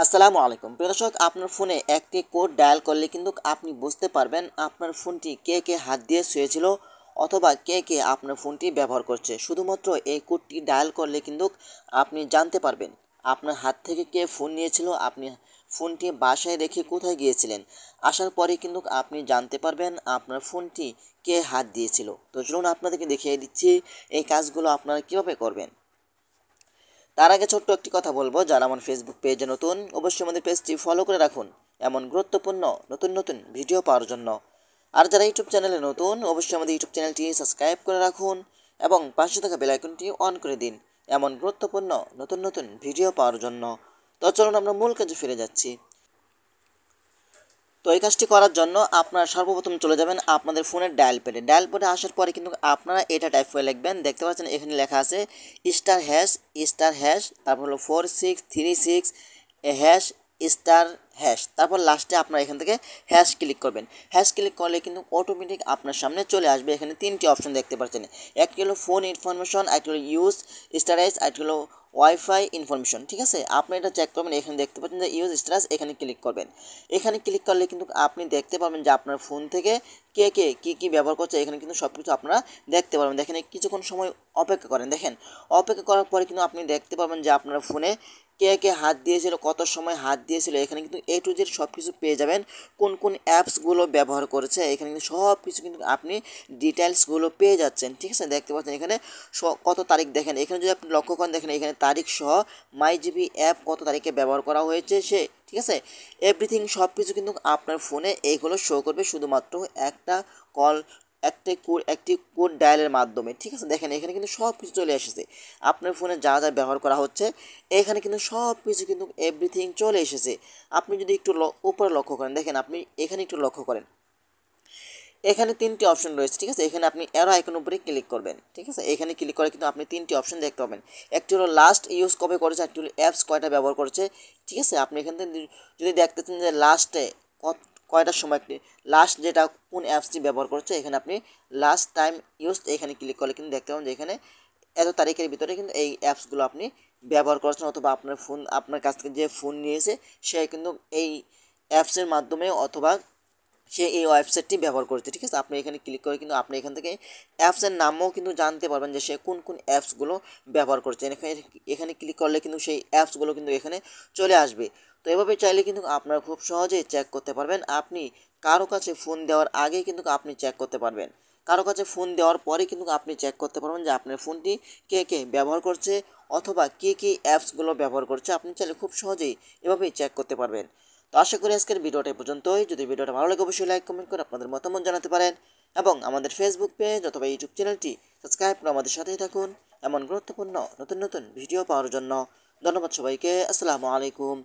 আসসালামু আলাইকুম প্রিয় দর্শক, আপনার ফোনে একটি কোড ডায়াল করলে কিন্তু আপনি বুঝতে পারবেন আপনার ফোনটি কে কে হাত দিয়ে ছুঁয়েছিল অথবা কে কে আপনার ফোনটি ব্যবহার করছে। শুধুমাত্র এই কোডটি ডায়াল করলে কিন্তু আপনি জানতে পারবেন আপনার হাত থেকে কে ফোন নিয়েছিল, আপনি ফোনটি বাসায় রেখে কোথায় গিয়েছিলেন। আসার পরে কিন্তু আপনি জানতে পারবেন আপনার ফোনটি কে হাত দিয়েছিল। তো চলুন আপনাদেরকে দেখিয়ে দিচ্ছি এই কাজগুলো আপনারা কীভাবে করবেন। তার আগে ছোট্ট একটি কথা বলবো, যারা আমার ফেসবুক পেজে নতুন অবশ্যই আমাদের পেজটি ফলো করে রাখুন এমন গুরুত্বপূর্ণ নতুন নতুন ভিডিও পাওয়ার জন্য। আর যারা ইউটিউব চ্যানেলে নতুন অবশ্যই আমাদের ইউটিউব চ্যানেলটি সাবস্ক্রাইব করে রাখুন এবং পাশে থাকা বেল আইকনটি অন করে দিন এমন গুরুত্বপূর্ণ নতুন নতুন ভিডিও পাওয়ার জন্য। তো চলুন আমরা মূল কাজে ফিরে যাচ্ছি। তো এই কাজটি করার জন্য আপনারা সর্বপ্রথম চলে যাবেন আপনাদের ফোনের ডায়াল প্যাডে। ডায়াল প্যাডে আসার পরে কিন্তু আপনারা এটা টাইপ করে লিখবেন, দেখতে পাচ্ছেন এখানে লেখা আছে স্টার হ্যাশ তারপর হলো 4636 হ্যাশ স্টার হ্যাশ, তারপর লাস্টে আপনারা এখান থেকে হ্যাশ ক্লিক করবেন। হ্যাশ ক্লিক করলে কিন্তু অটোমেটিক আপনার সামনে চলে আসবে। এখানে তিনটি অপশন দেখতে পাচ্ছেন, একটি হলো ফোন ইনফরমেশন, একটি হলো ইউজ স্টারেজ, একটি হলো ওয়াইফাই ইনফরমেশন। ঠিক আছে, আপনি এটা চেক করবেন। এখানে দেখতে পাচ্ছেন যে ইউজ স্ট্যাটাস, এখানে ক্লিক করবেন। এখানে ক্লিক করলে কিন্তু আপনি দেখতে পাবেন যে আপনার ফোন থেকে কে কে কী ব্যবহার করছে, এখানে কিন্তু সব কিছু আপনারা দেখতে পারবেন। দেখেন কিছুক্ষণ সময় অপেক্ষা করেন, দেখেন অপেক্ষা করার পরে কিন্তু আপনি দেখতে পারবেন যে আপনার ফোনে কে কে হাত দিয়েছিল, কত সময় হাত দিয়েছিল। এখানে কিন্তু এ টু জেড সব কিছু পেয়ে যাবেন, কোন কোন অ্যাপসগুলো ব্যবহার করেছে, এখানে কিন্তু সব কিছু কিন্তু আপনি ডিটেলসগুলো পেয়ে যাচ্ছেন। ঠিক আছে, দেখতে পাচ্ছেন এখানে কত তারিখ, দেখেন এখানে যদি আপনি লক্ষ্য করেন, দেখেন এখানে তারিখ সহ মাই জিবি অ্যাপ কত তারিখে ব্যবহার করা হয়েছে সে। ঠিক আছে, এভরিথিং সব কিছু কিন্তু আপনার ফোনে এইগুলো শো করবে শুধুমাত্র একটা কল, একটি কোড ডায়ালের মাধ্যমে। ঠিক আছে, দেখেন এখানে কিন্তু সব কিছু চলে এসেছে, আপনার ফোনে যা যা ব্যবহার করা হচ্ছে এখানে কিন্তু সব কিছু কিন্তু এভরিথিং চলে এসেছে। আপনি যদি একটু উপরে লক্ষ্য করেন, দেখেন আপনি এখানে একটু লক্ষ্য করেন, এখানে তিনটি অপশন রয়েছে। ঠিক আছে, এখানে আপনি অ্যারো আইকন উপরে ক্লিক করবেন। ঠিক আছে, এখানে ক্লিক করে কিন্তু আপনি তিনটি অপশন দেখতে পাবেন, একটি হলো লাস্ট ইউজ কবে করেছে, একটি হলো অ্যাপস কয়টা ব্যবহার করেছে। ঠিক আছে, আপনি এখান থেকে যদি দেখতেছেন যে লাস্টে কয়টার সময় একটি লাস্ট যেটা কোন অ্যাপসটি ব্যবহার করছে, এখানে আপনি লাস্ট টাইম ইউজ এখানে ক্লিক করলে কিন্তু দেখতে পাবেন যে এখানে এত তারিখের ভিতরে কিন্তু এই অ্যাপসগুলো আপনি ব্যবহার করছেন, অথবা আপনার ফোন আপনার কাছ থেকে যে ফোন নিয়েছে সে কিন্তু এই অ্যাপসের মাধ্যমে অথবা সে এই ওয়েবসাইটটি ব্যবহার করছে। ঠিক আছে, আপনি এখানে ক্লিক করে কিন্তু আপনি এখান থেকে অ্যাপসের নামও কিন্তু জানতে পারবেন যে সে কোন কোন অ্যাপসগুলো ব্যবহার করছে। এখানে ক্লিক করলে কিন্তু সেই অ্যাপসগুলো কিন্তু এখানে চলে আসবে। তো এভাবে চাইলে কিন্তু আপনারা খুব সহজেই চেক করতে পারবেন। আপনি কারো কাছে ফোন দেওয়ার আগে কিন্তু আপনি চেক করতে পারবেন, কারো কাছে ফোন দেওয়ার পরে কিন্তু আপনি চেক করতে পারবেন যে আপনার ফোনটি কে কে ব্যবহার করছে অথবা কী কী অ্যাপসগুলো ব্যবহার করছে। আপনি চাইলে খুব সহজেই এভাবেই চেক করতে পারবেন। তো আশা করি আজকের ভিডিওটা এই পর্যন্তই। যদি ভিডিওটা ভালো লাগে অবশ্যই লাইক কমেন্ট করে আপনাদের মতামত জানাতে পারেন এবং আমাদের ফেসবুক পেজ অথবা ইউটিউব চ্যানেলটি সাবস্ক্রাইব করে আমাদের সাথেই থাকুন এমন গুরুত্বপূর্ণ নতুন নতুন ভিডিও পাওয়ার জন্য। ধন্যবাদ সবাইকে। আসসালামু আলাইকুম।